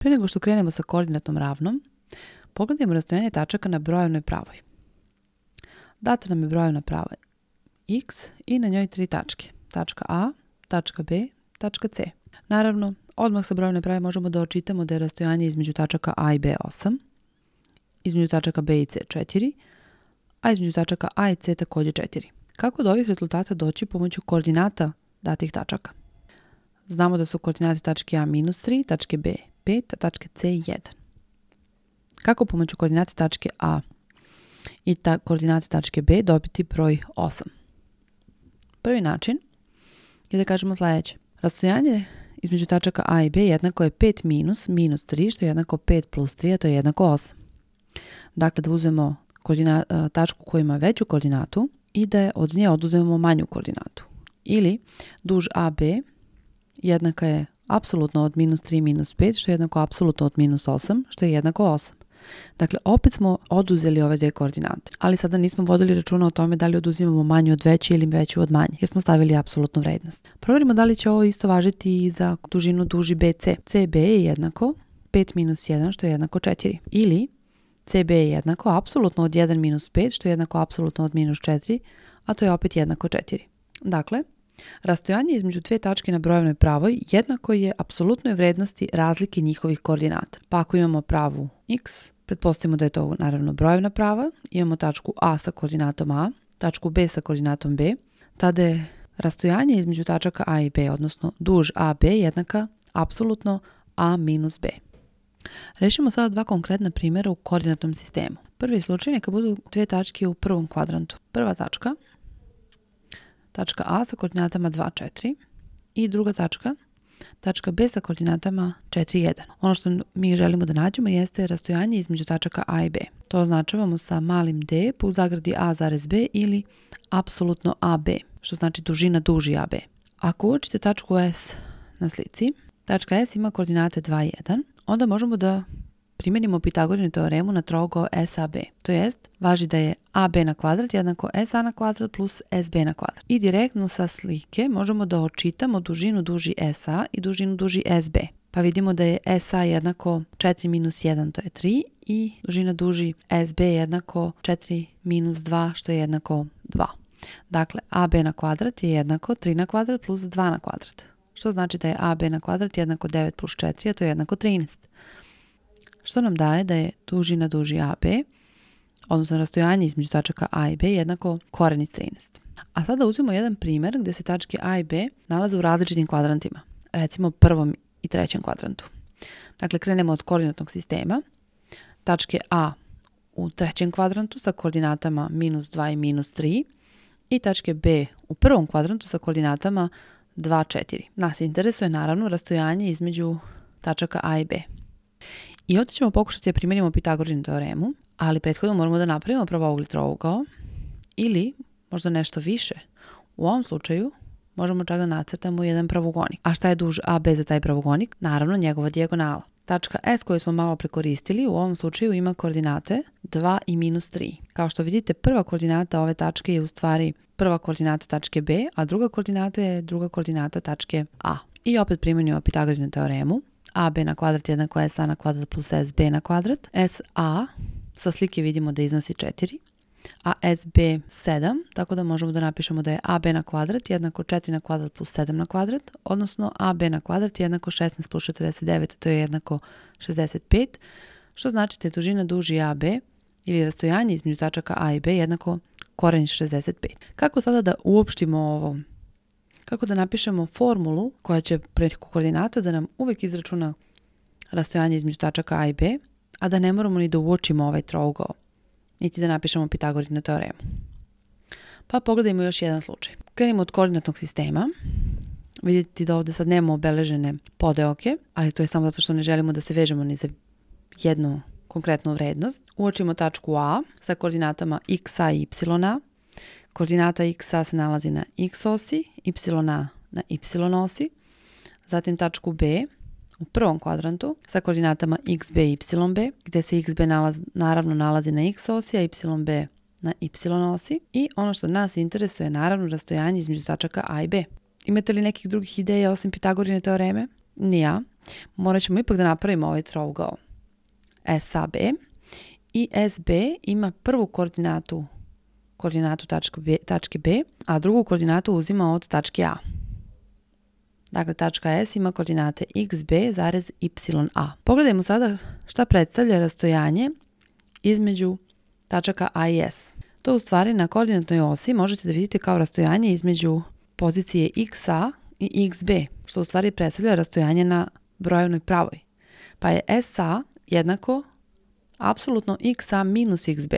Pre nego što krenemo sa koordinatnom ravnom, pogledajmo rastojanje tačaka na brojevnoj pravoj. Data nam je brojevna prava x i na njoj 3 tačke. Tačka A, tačka B, tačka C. Naravno, odmah sa brojevne prave možemo da očitamo da je rastojanje između tačaka A i B 8, između tačaka B i C 4, a između tačaka A i C takođe 4. Kako do ovih rezultata doći pomoću koordinata datih tačaka? Znamo da su koordinate tačke A -3, tačke B 5, a tačke C 1. Kako pomoću koordinate tačke A i koordinate tačke B dobiti broj 8? Prvi način je da kažemo sledeće. Rastojanje između tačaka A i B jednako je 5 minus -3, što je jednako 5 plus 3, a to je jednako 8. Dakle, da uzmemo tačku koja ima veću koordinatu i da od nje oduzmemo manju koordinatu. Ili duž AB jednaka je apsolutno od -3 -5, što je jednako apsolutno od -8, što je jednako 8. Dakle, opet smo oduzeli ove dve koordinate, ali sada nismo vodili računa o tome da li oduzimamo manju od veće ili veću od manje, jer smo stavili apsolutnu vrednost. Proverimo da li će ovo isto važiti i za dužinu duži BC. CB je jednako 5 minus 1, što je jednako 4. Ili CB je jednako apsolutno od 1 minus 5, što je jednako apsolutno od -4, a to je opet jednako 4. Dakle, rastojanje između dve tačke na brojevnoj pravoj jednako je apsolutnoj vrednosti razlike njihovih koordinata. Pa ako imamo pravu x, pretpostavimo da je to naravno brojevna prava, imamo tačku A sa koordinatom A, tačku B sa koordinatom B, tada je rastojanje između tačaka A i B, odnosno duž AB jednaka apsolutno A minus B. Rešimo sada dva konkretna primjera u koordinatnom sistemu. Prvi slučaj neka budu dve tačke u prvom kvadrantu. Prva tačka, tačka A sa koordinatama 2, 4 i druga tačka, tačka B sa koordinatama 4, 1. Ono što mi želimo da nađemo jeste rastojanje između tačaka A i B. To označavamo sa malim d po zagradi A zarez B ili apsolutno AB, što znači dužina duži AB. Ako uočite tačku S na slici, tačka S ima koordinate 2, 1, onda možemo da primenimo Pitagorinu teoremu na trougao SAB. To jest, važi da je AB na kvadrat jednako SA na kvadrat plus SB na kvadrat. I direktno sa slike možemo da očitamo dužinu duži SA i dužinu duži SB. Pa vidimo da je SA jednako 4 minus 1, to je 3, i dužina duži SB jednako 4 minus 2, što je jednako 2. Dakle, AB na kvadrat je jednako 3 na kvadrat plus 2 na kvadrat. Što znači da je AB na kvadrat jednako 9 plus 4, a to je jednako 13. Što nam daje da je dužina duži AB, odnosno rastojanje između tačaka A i B jednako koren iz 13. A sada uzmemo jedan primjer gdje se tačke A i B nalaze u različitim kvadrantima, recimo prvom i trećem kvadrantu. Dakle, krenemo od koordinatnog sistema. Tačke A u trećem kvadrantu sa koordinatama -2 i -3 i tačke B u prvom kvadrantu sa koordinatama 2, 4. Nas interesuje naravno rastojanje između tačaka A i B. I ovdje ćemo pokušati da primenimo Pitagorinu teoremu, ali prethodno moramo da napravimo pravougli trougao ili možda nešto više. U ovom slučaju možemo čak da nacrtamo jedan pravougojnik. A šta je duž AB za taj pravougojnik? Naravno njegova dijagonala. Tačka S koju smo malo prekoristili u ovom slučaju ima koordinate 2 i -3. Kao što vidite, prva koordinata ove tačke je u stvari prva koordinata tačke B, a druga koordinata je druga koordinata tačke A. I opet primenimo Pitagorinu teoremu. AB na kvadrat jednako SA na kvadrat plus SB na kvadrat. SA sa slike vidimo da iznosi 4, a SB 7, tako da možemo da napišemo da je AB na kvadrat jednako 4 na kvadrat plus 7 na kvadrat, odnosno AB na kvadrat jednako 16 plus 49, to je jednako 65, što znači da je dužina duži AB ili rastojanje između tačaka A i B jednako koren iz 65. Kako sada da uopštimo ovo? Kako da napišemo formulu koja će preko koordinata da nam uvek izračuna rastojanje između tačaka A i B, a da ne moramo ni da uočimo ovaj trougao, niti da napišemo Pitagorinu teoremu. Pa pogledajmo još jedan slučaj. Krenimo od koordinatnog sistema. Vidite da ovdje sad nemamo obeležene podeoke, ali to je samo zato što ne želimo da se vežemo ni za jednu konkretnu vrednost. Uočimo tačku A sa koordinatama xa i ya. Koordinata xa se nalazi na x osi, ya na y osi. Zatim tačku B u prvom kvadrantu sa koordinatama xb i yb, gdje se xb naravno nalazi na x osi, a yb na y osi. I ono što nas interesuje je naravno rastojanje između tačaka A i B. Imate li nekih drugih ideja osim Pitagorine teoreme? Ni ja. morat ćemo ipak da napravimo ovaj trougao SAB i SB ima prvu koordinatu tačke B, a drugu koordinatu uzima od tačke A. Dakle, tačka S ima koordinate xb, y,a. Pogledajmo sada šta predstavlja rastojanje između tačaka A i S. To u stvari na koordinatnoj osi možete da vidite kao rastojanje između pozicije xa i xb, što u stvari predstavlja rastojanje na brojevnoj pravoj. Pa je SA jednako apsolutno xa minus xb.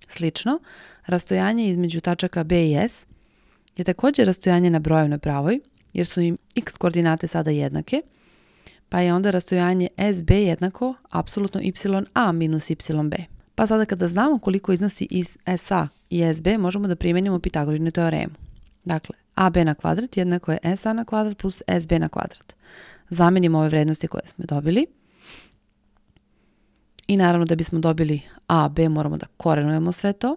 Slično, rastojanje između tačaka B i S je također rastojanje na brojevnoj pravoj, jer su im x koordinate sada jednake, pa je onda rastojanje SB jednako apsolutno ya minus yb. Pa sada kada znamo koliko iznosi iz SA i SB, možemo da primenimo Pitagorinu teoremu. Dakle, AB na kvadrat jednako je SA na kvadrat plus SB na kvadrat. Zamenimo ove vrednosti koje smo dobili. I naravno da bismo dobili A, B moramo da korenujemo sve to.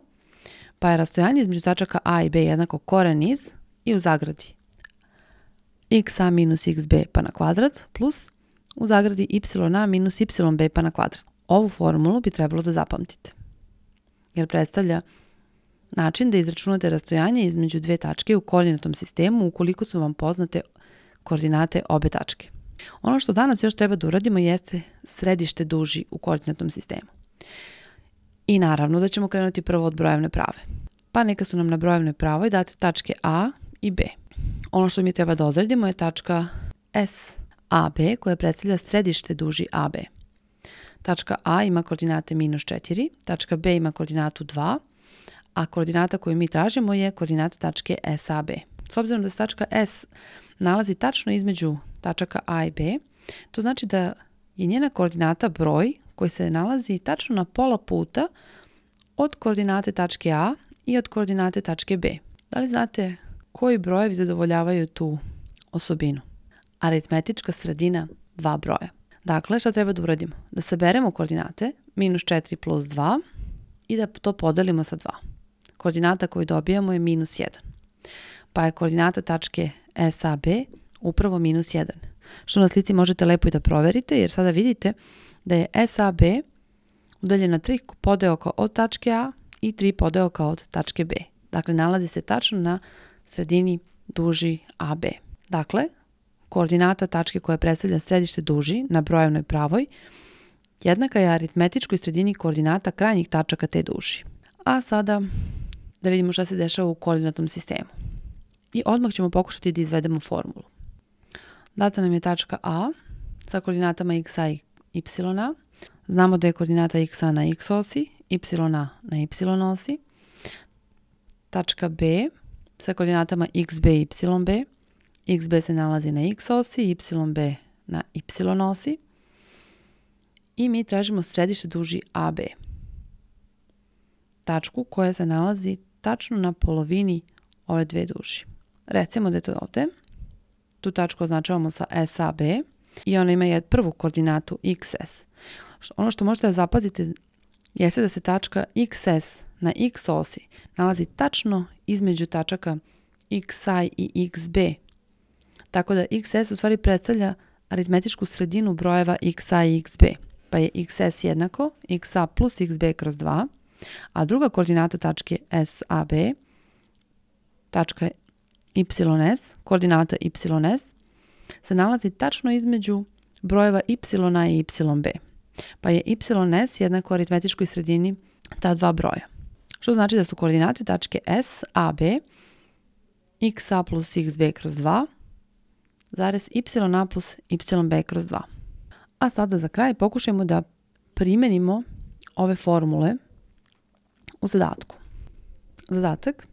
Pa je rastojanje između tačaka A i B jednako koren iz i u zagradi xa minus xb pa na kvadrat plus u zagradi ya minus yb pa na kvadrat. Ovu formulu bi trebalo da zapamtite, jer predstavlja način da izračunate rastojanje između dve tačke u koordinatnom sistemu ukoliko su vam poznate koordinate obe tačke. Ono što danas još treba da uradimo jeste središte duži u koordinatnom sistemu. I naravno da ćemo krenuti prvo od brojevne prave. Pa neka su nam na brojevnoj pravoj date tačke A i B. Ono što mi treba da odredimo je tačka SAB koja predstavlja središte duži AB. Tačka A ima koordinate minus 4, tačka B ima koordinatu 2, a koordinata koju mi tražimo je koordinata tačke SAB. S obzirom da se tačka S nalazi tačno između tačaka A i B, to znači da je njena koordinata broj koji se nalazi tačno na pola puta od koordinate tačke A i od koordinate tačke B. Da li znate koji brojevi zadovoljavaju tu osobinu? Aritmetička sredina dva broja. Dakle, šta treba da uradimo? Da saberemo koordinate minus 4 plus 2 i da to podelimo sa 2. Koordinata koju dobijamo je minus 1. Pa je koordinata tačke SAB upravo minus 1. Što na slici možete lepo i da proverite, jer sada vidite da je SAB udaljena 3 podeoka od tačke A i 3 podeoka od tačke B. Dakle, nalazi se tačno na sredini duži AB. Dakle, koordinata tačke koja predstavlja središte duži na brojevnoj pravoj jednaka je aritmetičkoj sredini koordinata krajnjih tačaka te duži. A sada da vidimo šta se dešava u koordinatnom sistemu. I odmah ćemo pokušati da izvedemo formulu. Data nam je tačka A sa koordinatama xa i y. Znamo da je koordinata xa na x osi, y na y osi. Tačka B sa koordinatama xb i yb. Xb se nalazi na x osi, yb na y osi. I mi tražimo središte duži AB. Tačku koja se nalazi tačno na polovini ove dve duži. Recimo da je to ovde. Tu tačku označavamo sa SAB i ona ima prvu koordinatu XS. Ono što možete da zapazite jeste da se tačka XS na x osi nalazi tačno između tačaka XI i XB. Tako da XS u stvari predstavlja aritmetičku sredinu brojeva XI i XB. Pa je XS jednako XA plus XB kroz 2, a druga koordinata tačke SAB, tačka YS, koordinata YS, se nalazi tačno između brojeva Y i YB. Pa je YS jednako aritmetičkoj sredini ta dva broja. Što znači da su koordinate tačke SAB XA plus XB kroz 2 zarez YA plus YB kroz 2. A sada za kraj pokušajmo da primenimo ove formule u zadatku. Zadatak: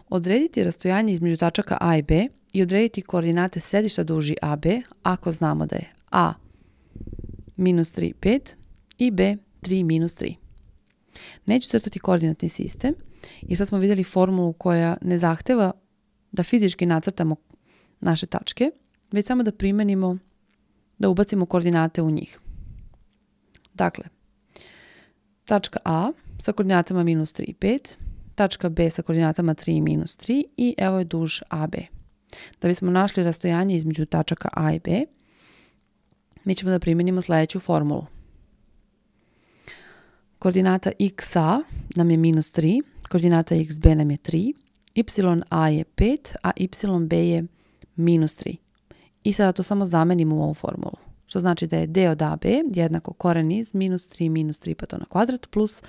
odrediti rastojanje između tačaka A i B i odrediti koordinate središta duži AB ako znamo da je A minus 3, 5 i B 3, minus 3. Neću crtati koordinatni sistem, jer sad smo vidjeli formulu koja ne zahteva da fizički nacrtamo naše tačke, već samo da primenimo, da ubacimo koordinate u njih. Dakle, tačka A sa koordinatama minus 3 i 5, tačka B sa koordinatama 3 i minus 3 i evo je duž AB. Da bismo našli rastojanje između tačaka A i B, mi ćemo da primenimo sledeću formulu. Koordinata xa nam je minus 3, koordinata xb nam je 3, ya je 5, a yb je minus 3. I sada to samo zamenimo u ovu formulu. Što znači da je d od ab jednako koren iz minus 3 minus 3 pa to na kvadrat plus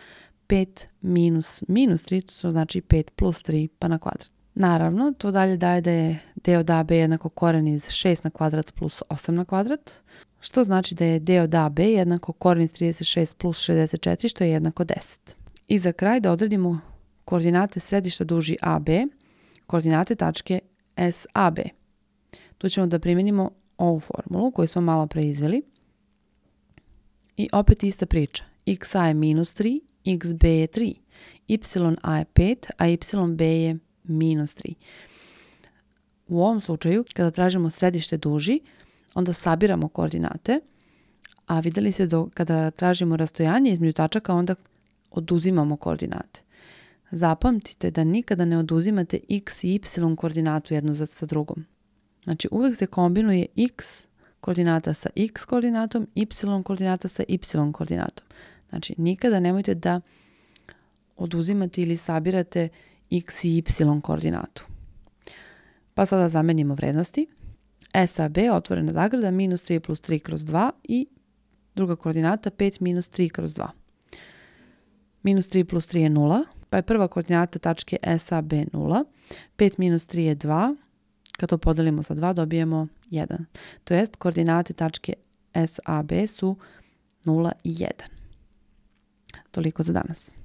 5 minus minus 3, što znači 5 plus 3 pa na kvadrat. Naravno, to dalje daje da je d od ab jednako koren iz 6 na kvadrat plus 8 na kvadrat, što znači da je d od ab jednako koren iz 36 plus 64, što je jednako 10. I za kraj da odredimo koordinate središta duži AB, koordinate tačke SAB. Tu ćemo da primenimo ovu formulu koju smo malo pre izveli. I opet ista priča. Xa je minus 3, xb je 3, ya je 5, a yb je minus 3. U ovom slučaju, kada tražimo središte duži, onda sabiramo koordinate, a videli se kada tražimo rastojanje između tačaka, onda oduzimamo koordinate. Zapamtite da nikada ne oduzimate x i y koordinatu jednu sa drugom. Znači uvek se kombinuje x koordinata sa x koordinatom, y koordinata sa y koordinatom. Znači nikada nemojte da oduzimate ili sabirate x i y koordinatu. Pa sada zamenimo vrednosti. SAB, otvorena zagrada, minus 3 plus 3 kroz 2 i druga koordinata 5 minus 3 kroz 2. Minus 3 plus 3 je 0, pa je prva koordinata tačke SAB 0. 5 minus 3 je 2. Kad to podelimo sa 2 dobijemo 1. To jest koordinate tačke SAB su 0 i 1. Toliko za danas.